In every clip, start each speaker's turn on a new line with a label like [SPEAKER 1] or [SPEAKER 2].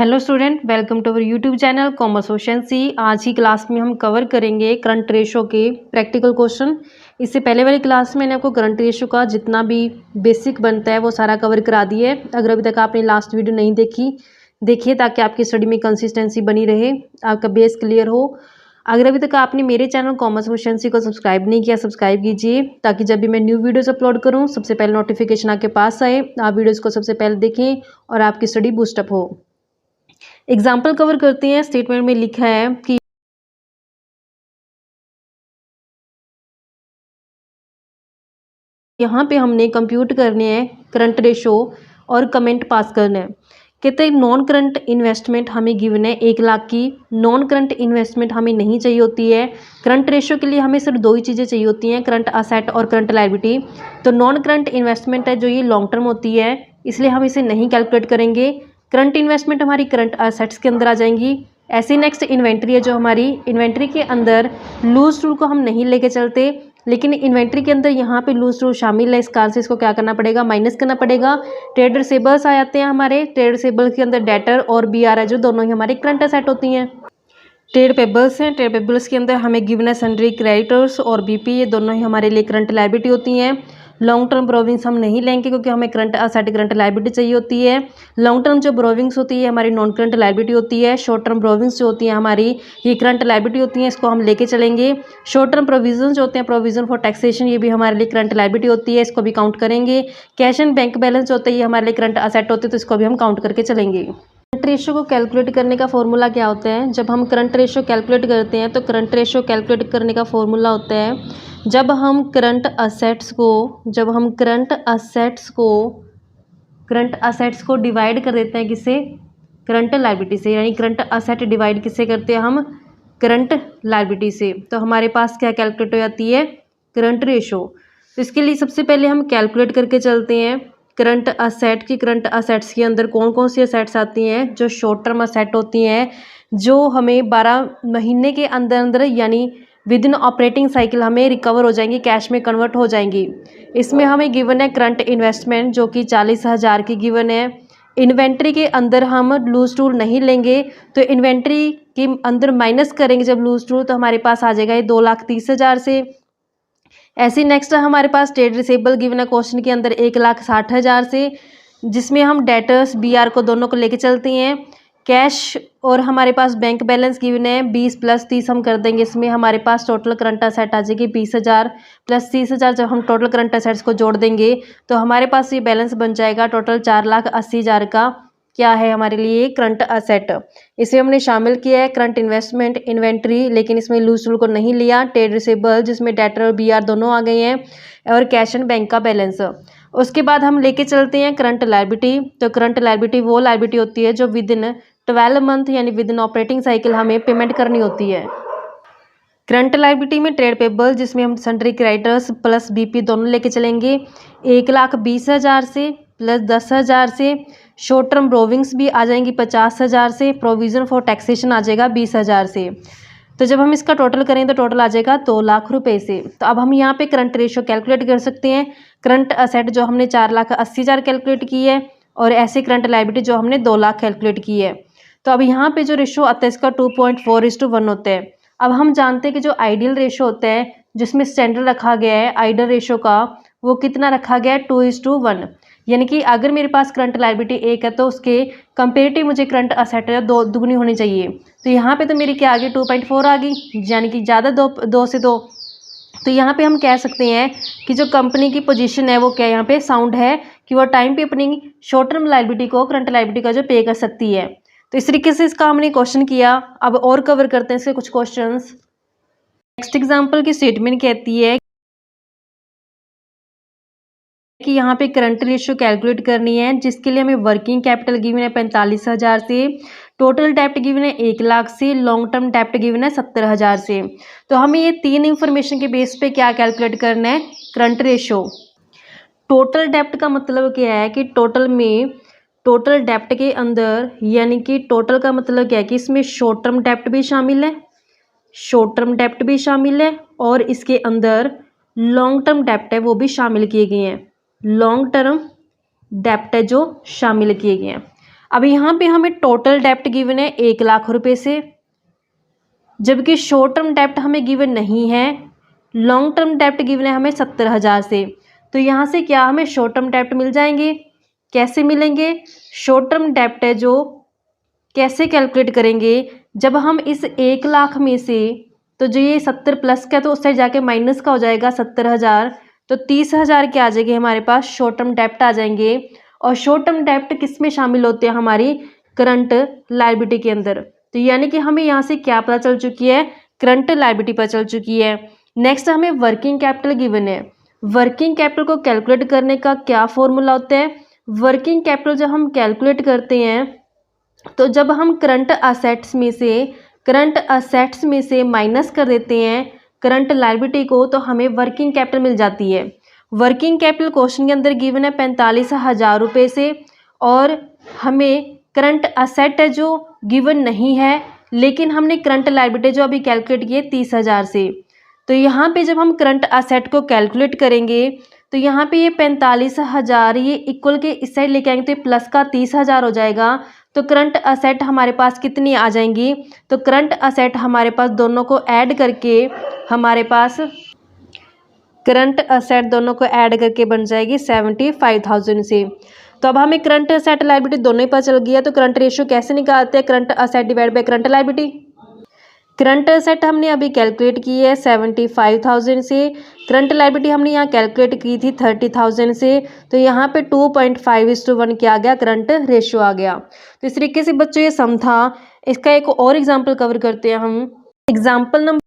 [SPEAKER 1] Hello student, welcome to our YouTube channel commerce ocean C. आज की class में हम कवर करेंगे करंट रेशो के प्रैक्टिकल क्वेश्चन। इससे पहले वाली क्लास में मैंने आपको करंट रेशो का जितना भी बेसिक बनता है वो सारा कवर करा दिया है। अगर अभी तक आपने लास्ट वीडियो नहीं देखिए ताकि आपकी स्टडी में कंसिस्टेंसी बनी रहे, आपका बेस क्लियर हो। अगर अभी तक आपने मेरे चैनल कॉमर्स ओशन सी को सब्सक्राइब नहीं किया, सब्सक्राइब कीजिए ताकि जब भी मैं न्यू वीडियोस अपलोड करूं सबसे पहले नोटिफिकेशन आपके पास आए, आप वीडियोस को सबसे पहले देखें और आपकी स्टडी बूस्टअप हो। एग्जाम्पल कवर करते हैं। स्टेटमेंट में लिखा है कि यहाँ पे हमने कंप्यूट करने हैं करंट रेशो और कमेंट पास करना है। कहते हैं नॉन करंट इन्वेस्टमेंट हमें गिवन है 1 लाख की। नॉन करंट इन्वेस्टमेंट हमें नहीं चाहिए होती है। करंट रेशो के लिए हमें सिर्फ 2 ही चीज़ें चाहिए होती हैं, करंट असेट और करंट लायबिलिटी। तो नॉन करंट इन्वेस्टमेंट है जो ये लॉन्ग टर्म होती है, इसलिए हम इसे नहीं कैलकुलेट करेंगे। करंट इन्वेस्टमेंट हमारी करंट असेट्स के अंदर आ जाएंगी। ऐसे नेक्स्ट इन्वेंट्री है जो हमारी इन्वेंट्री के अंदर लूज रूल को हम नहीं लेके चलते, लेकिन इन्वेंट्री के अंदर यहाँ पे लूज रूल शामिल है। इस कारण से इसको क्या करना पड़ेगा, माइनस करना पड़ेगा। ट्रेड रिसीवेबल्स आ जाते हैं हमारे। ट्रेड रिसीवेबल के अंदर डेटर और बीआर है जो दोनों ही हमारे करंट असेट होती हैं। ट्रेड पेबल्स हैं, ट्रेड पेबल्स के अंदर हमें गिवन है सन्ड्री क्रेडिटर्स और बीपी, ये दोनों ही हमारे लिए करंट लायबिलिटी होती हैं। लॉन्ग टर्म ब्रोविंग्स हम नहीं लेंगे क्योंकि हमें करंट असेट करंट लायबिलिटी चाहिए होती है। लॉन्ग टर्म जो ब्रोविंग्स होती है हमारी नॉन करंट लायबिलिटी होती है। शॉर्ट टर्म ब्रोविंग्स जो होती है हमारी ये करंट लायबिलिटी होती है, इसको हम लेके चलेंगे। शॉर्ट टर्म प्रोविजन जो होते हैं, प्रोविजन फॉर टैक्सेशन, ये भी हमारे लिए करंट लायबिलिटी होती है, इसको भी काउंट करेंगे। कैश एंड बैंक बैलेंस जो होता है ये हमारे लिए करंट असेट होते हैं, तो इसको भी हम काउंट करके चलेंगे। करंट रेशो को कैलकुलेट करने का फॉर्मूला क्या होता है? जब हम करंट रेशो कैलकुलेट करते हैं तो करंट रेशो कैलकुलेट करने का फॉर्मूला होता है जब हम करंट असेट्स को डिवाइड कर देते हैं किससे, करंट लायबिलिटी से। यानी करंट असेट डिवाइड किससे करते हैं हम, करंट लायबिलिटी से। तो हमारे पास क्या कैलकुलेट हो जाती है, करंट रेशो। तो इसके लिए सबसे पहले हम कैलकुलेट करके चलते हैं करंट असेट की। करंट असेट्स के अंदर कौन कौन सी असेट्स आती हैं, जो शॉर्ट टर्म असेट होती हैं, जो हमें 12 महीने के अंदर अंदर यानी विद इन ऑपरेटिंग साइकिल हमें रिकवर हो जाएंगी, कैश में कन्वर्ट हो जाएंगी। इसमें हमें गिवन है करंट इन्वेस्टमेंट जो कि 40,000 की गिवन है। इन्वेंट्री के अंदर हम लूज टूल नहीं लेंगे, तो इन्वेंट्री के अंदर माइनस करेंगे जब लूज टूल, तो हमारे पास आ जाएगा ये 2,30,000 से। ऐसे नेक्स्ट हमारे पास ट्रेड रिसीवेबल गिवन है क्वेश्चन के अंदर 1,60,000 से, जिसमें हम डेटर्स बीआर को दोनों को लेके चलते हैं। कैश और हमारे पास बैंक बैलेंस गिवन है 20 + 30 हम कर देंगे, इसमें हमारे पास टोटल करंट असेट आ जाएगी 20,000 + 30,000। जब हम टोटल करंट असेट्स को जोड़ देंगे तो हमारे पास ये बैलेंस बन जाएगा टोटल 4,80,000 का। क्या है हमारे लिए करंट असेट। इसे हमने शामिल किया है करंट इन्वेस्टमेंट, इन्वेंट्री, लेकिन इसमें लूज टूल को नहीं लिया। ट्रेड रिसीवेबल जिसमें डेटर और बीआर दोनों आ गए हैं, और कैश एंड बैंक का बैलेंस। उसके बाद हम लेके चलते हैं करंट लायबिलिटी। तो करंट लायबिलिटी वो लायबिलिटी होती है जो विद इन 12 मंथ यानी विद इन ऑपरेटिंग साइकिल हमें पेमेंट करनी होती है। करंट लायबिलिटी में ट्रेड पेबल जिसमें हम सन्ड्री क्रेडिटर्स प्लस बीपी दोनों लेके चलेंगे 1,20,000 से प्लस 10,000 से। शॉर्ट टर्म ब्रोविंग्स भी आ जाएंगी 50,000 से। प्रोविजन फॉर टैक्सेशन आ जाएगा 20,000 से। तो जब हम इसका टोटल करें तो टोटल आ जाएगा 2 लाख रुपए से। तो अब हम यहाँ पे करंट रेशो कैलकुलेट कर सकते हैं। करंट असेट जो हमने 4,80,000 कैलकुलेट की है, और ऐसे करंट लायबिलिटी जो हमने 2 लाख कैलकुलेट की है। तो अब यहाँ पे जो रेशो आता है इसका 2.4:1 होता है। अब हम जानते हैं कि जो आइडियल रेशो होता है जिसमें स्टैंडर्ड रखा गया है आइडियल रेशो का, वो कितना रखा गया है, 2:1। यानी कि अगर मेरे पास करंट लायबिलिटी 1 है तो उसके कंपेरेटिव मुझे करंट असेट है 2 दुगनी होनी चाहिए। तो यहाँ पे तो मेरी क्या आ गई, 2.4 आ गई, यानी कि ज़्यादा 2 से 2। तो यहाँ पे हम कह सकते हैं कि जो कंपनी की पोजीशन है वो क्या यहाँ पे साउंड है, कि वो टाइम पे अपनी शॉर्ट टर्म लायबिलिटी को करंट लायबिलिटी का जो पे कर सकती है। तो इस तरीके से इसका हमने क्वेश्चन किया। अब और कवर करते हैं इसके कुछ क्वेश्चंस। नेक्स्ट एग्जांपल की स्टेटमेंट कहती है कि यहाँ पे करंट रेशियो कैलकुलेट करनी है, जिसके लिए हमें वर्किंग कैपिटल गिवन है 45,000 से, टोटल डेप्ट गिवन है 1 लाख से, लॉन्ग टर्म डेप्ट गिवन है 70,000 से। तो हमें ये 3 इंफॉर्मेशन के बेस पे क्या कैलकुलेट करना है, करंट रेशियो। टोटल डेप्ट का मतलब क्या है कि टोटल डेप्ट के अंदर, यानी कि टोटल का मतलब क्या है कि इसमें शॉर्ट टर्म डेप्ट भी शामिल है, और इसके अंदर लॉन्ग टर्म डेप्ट है वो भी शामिल किए गए हैं। लॉन्ग टर्म डेप्ट है जो शामिल किए गए हैं। अब यहाँ पे हमें टोटल डेप्ट गिवन है 1 लाख रुपए से, जबकि शॉर्ट टर्म डेप्ट हमें गिवन नहीं है, लॉन्ग टर्म डेप्ट गिवन है हमें 70,000 से। तो यहाँ से क्या हमें शॉर्ट टर्म डेप्ट मिल जाएंगे। कैसे मिलेंगे? शॉर्ट टर्म डेप्ट है जो कैसे कैलकुलेट करेंगे, जब हम इस 1 लाख में से, तो जो ये 70 प्लस का तो उस साइड जाके माइनस का हो जाएगा 70,000, तो 30,000 के आ जाएंगे हमारे पास शॉर्ट टर्म डेप्ट आ जाएंगे। और शॉर्ट टर्म डेप्ट किस में शामिल होते हैं? हमारी करंट लायबिलिटी के अंदर। तो यानी कि हमें यहाँ से क्या पता चल चुकी है? करंट लायबिलिटी पता चल चुकी है। नेक्स्ट हमें वर्किंग कैपिटल गिवन है। वर्किंग कैपिटल को कैलकुलेट करने का क्या फॉर्मूला होता है? वर्किंग कैपिटल जब हम कैलकुलेट करते हैं तो जब हम करंट असेट्स में से माइनस कर देते हैं करंट लायबिलिटी को, तो हमें वर्किंग कैपिटल मिल जाती है। वर्किंग कैपिटल क्वेश्चन के अंदर गिवन है 45,000 रुपये से, और हमें करंट असेट है जो गिवन नहीं है, लेकिन हमने करंट लायबिलिटी जो अभी कैलकुलेट की है 30,000 से। तो यहाँ पे जब हम करंट असेट को कैलकुलेट करेंगे तो यहाँ पे ये 45,000 ये इक्वल के इस साइड लेके आएंगे तो ये प्लस का 30,000 हो जाएगा। तो करंट असेट हमारे पास कितनी आ जाएंगी? तो करंट असेट हमारे पास दोनों को ऐड करके हमारे पास करंट असेट दोनों को ऐड करके बन जाएगी 75,000 से। तो अब हमें करंट असेट लायबिलिटी दोनों ही पता चल गया। तो करंट रेशियो कैसे निकालते हैं? Current asset divide by current liability. Current asset हमने अभी कैलकुलेट की है 75,000 से, करंट लायबिलिटी हमने यहाँ कैलकुलेट की थी 30,000 से। तो यहाँ पे 2.5:1 क्या आ गया? करंट रेशियो आ गया। तो इस तरीके से बच्चों ये सम था। इसका एक और एग्जाम्पल कवर करते हैं हम। एग्जाम्पल नंबर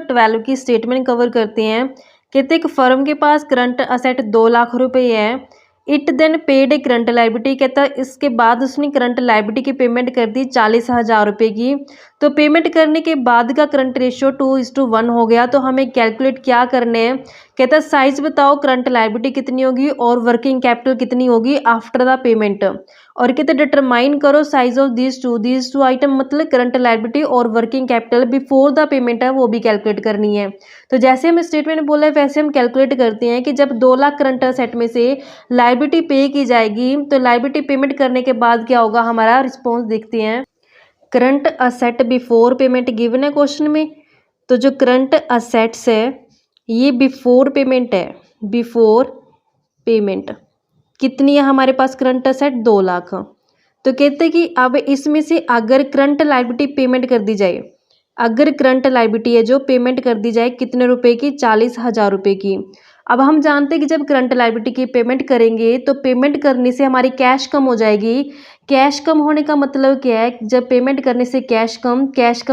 [SPEAKER 1] 12 की स्टेटमेंट कवर करते हैं। कहते एक फर्म के पास करंट असेट 2 लाख रुपए है। It then paid a current liability. कहता है इसके बाद उसने करंट लायबिलिटी की पेमेंट कर दी 40,000 रुपये की। तो पेमेंट करने के बाद का करंट रेशियो 2:1 हो गया। तो हमें कैलकुलेट क्या करने हैं? कहता है साइज बताओ करंट लायबिलिटी कितनी होगी और वर्किंग कैपिटल कितनी होगी आफ्टर द पेमेंट। और कहते डिटरमाइन करो size of these two item, मतलब करंट लायबिलिटी और working capital before the payment है वो भी कैलकुलेट करनी है। तो जैसे हम स्टेटमेंट बोला है वैसे हम कैलकुलेट करते हैं कि जब 2 लाख करंट असेट में से लायबिलिटी पे की जाएगी तो लायबिलिटी पेमेंट करने के बाद क्या होगा? हमारा रिस्पॉन्स देखते हैं। Current asset before payment given है क्वेश्चन में। तो जो करंट असेट्स है ये बिफोर पेमेंट है। बिफोर पेमेंट कितनी है हमारे पास करंट असेट? 2 लाख। तो कहते हैं कि अब इसमें से अगर करंट लायबिलिटी पेमेंट कर दी जाए, अगर करंट लायबिलिटी है जो पेमेंट कर दी जाए कितने रुपए की? 40,000 रुपये की। अब हम जानते हैं कि जब करंट लायबिलिटी की पेमेंट करेंगे तो पेमेंट करने से हमारी कैश कम हो जाएगी। कैश कम होने का मतलब क्या है? जब पेमेंट करने से कैश का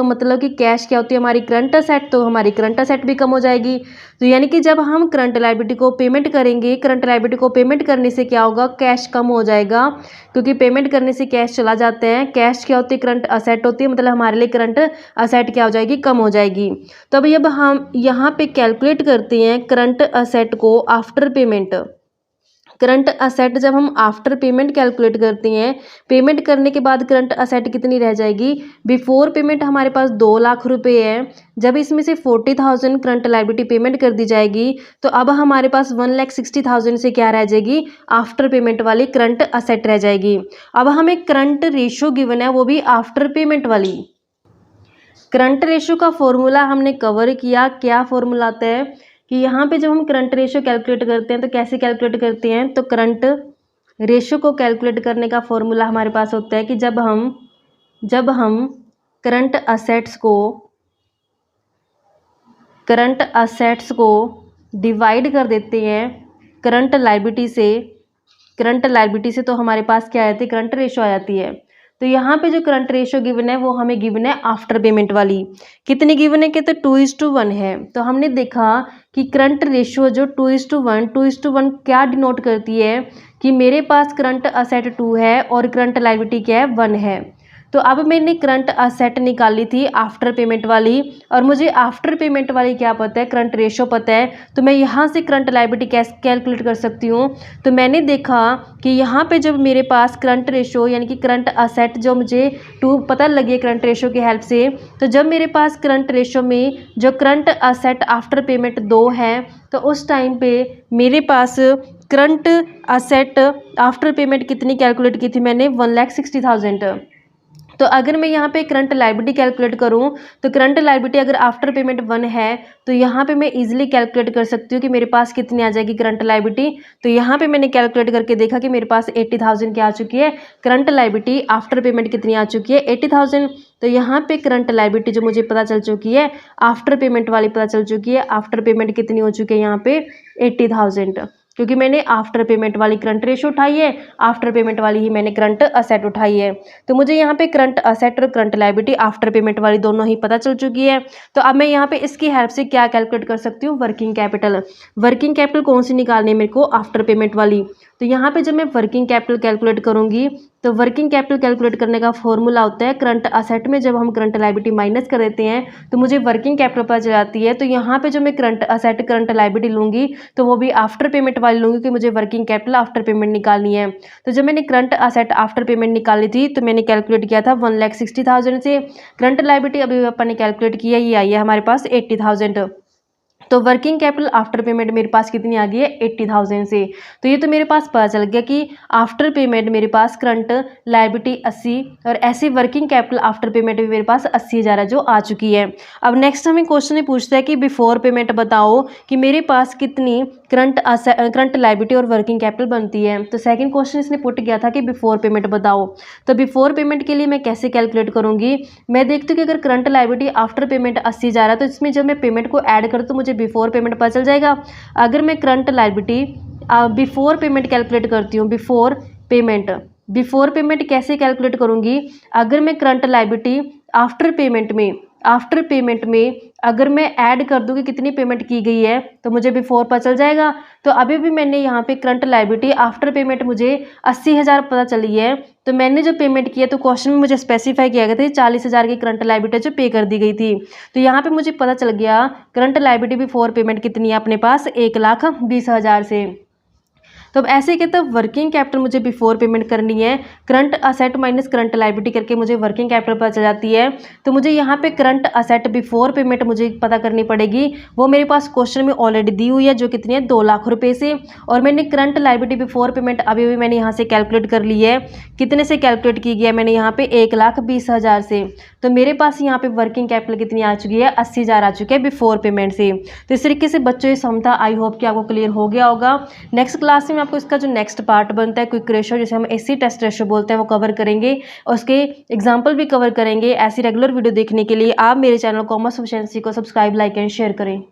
[SPEAKER 1] मतलब कि कैश क्या होती है? हमारी करंट असेट, तो हमारी करंट असेट भी कम हो जाएगी। तो यानी कि जब हम करंट लायबिलिटी को पेमेंट करेंगे, करंट लायबिलिटी को पेमेंट करने से क्या होगा? कैश कम हो जाएगा, क्योंकि पेमेंट करने से कैश चला जाता है। कैश क्या होती है? करंट असेट होती है, मतलब हमारे लिए करंट असेट क्या हो जाएगी? कम हो जाएगी। तो अभी अब हम यहाँ पे कैलकुलेट करते हैं करंट असेट को आफ्टर पेमेंट। करंट असेट जब हम आफ्टर पेमेंट कैलकुलेट करते हैं, पेमेंट करने के बाद करंट असेट कितनी रह जाएगी? बिफोर पेमेंट हमारे पास 2 लाख रुपए है। जब इसमें से 40,000 करंट लायबिलिटी पेमेंट कर दी जाएगी तो अब हमारे पास 1,60,000 से क्या रह जाएगी? आफ्टर पेमेंट वाली करंट असेट रह जाएगी। अब हमें करंट रेशियो गिवन है, वो भी आफ्टर पेमेंट वाली। करंट रेशियो का फॉर्मूला हमने कवर किया। क्या फॉर्मूला आता है कि यहाँ पे जब हम करंट रेशियो कैलकुलेट करते हैं तो कैसे कैलकुलेट करते हैं? तो करंट रेशियो को कैलकुलेट करने का फॉर्मूला हमारे पास होता है कि जब हम करंट असेट्स को डिवाइड कर देते हैं करंट लायबिलिटी से तो हमारे पास क्या आती है? करंट रेशियो आ जाती है। तो यहाँ पे जो करंट रेशियो गिवन है वो हमें गिवन है आफ्टर पेमेंट वाली। कितनी गिवन है? कि तो 2:1 है। तो हमने देखा कि करंट रेशियो जो 2:1 क्या डिनोट करती है? कि मेरे पास करंट असेट 2 है और करंट लायबिलिटी क्या है? 1 है। तो अब मैंने करंट असेट निकाली थी आफ्टर पेमेंट वाली, और मुझे आफ्टर पेमेंट वाली क्या पता है? करंट रेशियो पता है। तो मैं यहाँ से करंट लायबिलिटी कैसे कैलकुलेट कर सकती हूँ? तो मैंने देखा कि यहाँ पे जब मेरे पास करंट रेशियो यानी कि करंट असेट जो मुझे 2 पता लगी करंट रेशियो की हेल्प से, तो जब मेरे पास करंट रेशियो में जो करंट असेट आफ्टर पेमेंट 2 है तो उस टाइम पे मेरे पास करंट असेट आफ्टर पेमेंट कितनी कैलकुलेट की थी मैंने, 1,60,000। तो अगर मैं यहाँ पे करंट लायबिलिटी कैलकुलेट करूँ तो करंट लायबिलिटी अगर आफ्टर पेमेंट 1 है तो यहाँ पे मैं इजीली कैलकुलेट कर सकती हूँ कि मेरे पास कितनी आ जाएगी करंट लायबिलिटी। तो यहाँ पे मैंने कैलकुलेट करके देखा कि मेरे पास 80,000 क्या आ चुकी है, करंट लायबिलिटी आफ्टर पेमेंट कितनी आ चुकी है, 80,000। तो यहाँ पे करंट लायबिलिटी जो मुझे पता चल चुकी है आफ्टर पेमेंट वाली पता चल चुकी है, आफ्टर पेमेंट कितनी हो चुकी है यहाँ पे 80,000, क्योंकि मैंने आफ्टर पेमेंट वाली करंट रेशो उठाई है, आफ्टर पेमेंट वाली ही मैंने करंट असेट उठाई है। तो मुझे यहाँ पे करंट असेट और करंट लायबिलिटी आफ्टर पेमेंट वाली दोनों ही पता चल चुकी है। तो अब मैं यहाँ पे इसकी हेल्प से क्या कैलकुलेट कर सकती हूँ, वर्किंग कैपिटल। वर्किंग कैपिटल कौन सी निकालनी है मेरे को, आफ्टर पेमेंट वाली। तो यहाँ पे जब मैं वर्किंग कैपिटल कैलकुलेट करूँगी तो वर्किंग कैपिटल कैलकुलेट करने का फॉर्मूला होता है करंट असेट में जब हम करंट लायबिलिटी माइनस कर देते हैं तो मुझे वर्किंग कैपिटल पता चल जाती है। तो यहाँ पे जो मैं करंट असेट करंट लायबिलिटी लूँगी तो वो भी आफ्टर पेमेंट वाली लूँगी कि मुझे वर्किंग कैपिटल आफ्टर पेमेंट निकालनी है। तो जब मैंने करंट असेट आफ्टर पेमेंट निकाली थी तो मैंने कैलकुलेट किया था 1,60,000 से। करंट लायबिलिटी अभी अपन ने कैलकुलेट किया, ये आई है हमारे पास 80,000। तो वर्किंग कैपिटल आफ्टर पेमेंट मेरे पास कितनी आ गई है, 80,000 से। तो ये तो मेरे पास पता चल गया कि आफ्टर पेमेंट मेरे पास करंट लायबिलिटी 80 और ऐसे वर्किंग कैपिटल आफ्टर पेमेंट भी मेरे पास 80,000 है जो आ चुकी है। अब नेक्स्ट हमें क्वेश्चन में पूछता है कि बिफोर पेमेंट बताओ कि मेरे पास कितनी करंट लायबिलिटी और वर्किंग कैपिटल बनती है। तो सेकंड क्वेश्चन इसने पुट किया था कि बिफोर पेमेंट बताओ। तो बिफोर पेमेंट के लिए मैं कैसे कैलकुलेट करूंगी, मैं देखती हूँ कि अगर करंट लायबिलिटी आफ्टर पेमेंट 80,000 है तो इसमें जब मैं पेमेंट को ऐड करूँ तो मुझे बिफोर पेमेंट पता चल जाएगा। अगर मैं current liability before payment calculate करती हूँ, बिफोर पेमेंट कैसे कैलकुलेट करूँगी, अगर मैं करंट लायबिलिटी आफ्टर पेमेंट में अगर मैं ऐड कर दूँ कि कितनी पेमेंट की गई है तो मुझे बिफोर पता चल जाएगा। तो अभी भी मैंने यहाँ पे करंट लायबिलिटी आफ्टर पेमेंट मुझे 80,000 पता चली है। तो मैंने जो पेमेंट किया तो क्वेश्चन में मुझे स्पेसिफाई किया गया था 40,000 की करंट लायबिलिटी जो पे कर दी गई थी। तो यहाँ पे मुझे पता चल गया करंट लायबिलिटी बिफोर पेमेंट कितनी है अपने पास, 1,20,000 से। तो अब ऐसे कहते हैं वर्किंग कैपिटल मुझे बिफोर पेमेंट करनी है, current asset minus current liability करके मुझे वर्किंग कैपिटल पता चल जाती है। तो मुझे यहाँ पे करंट असेट बिफोर पेमेंट मुझे पता करनी पड़ेगी, वो मेरे पास क्वेश्चन में ऑलरेडी दी हुई है जो कितनी है 2 लाख रुपए से। और मैंने करंट लायबिलिटी बिफोर पेमेंट अभी भी मैंने यहाँ से कैलकुलेट कर ली है, कितने से कैलकुलेट की गई है मैंने यहाँ पे 1,20,000 से। तो मेरे पास यहाँ पे वर्किंग कैपिटल कितनी आ चुकी है, 80,000 आ चुकी है बिफोर पेमेंट से। तो इस तरीके से बच्चों ये सम था, आई होप कि आपको क्लियर हो गया होगा। नेक्स्ट क्लास में आपको इसका जो नेक्स्ट पार्ट बनता है क्विक रेशो, जिसे हम एसी टेस्ट रेशो बोलते हैं, वो कवर करेंगे और उसके एग्जाम्पल भी कवर करेंगे। ऐसी रेगुलर वीडियो देखने के लिए आप मेरे चैनल कॉमर्स एफिशिएंसी को सब्सक्राइब, लाइक एंड शेयर करें।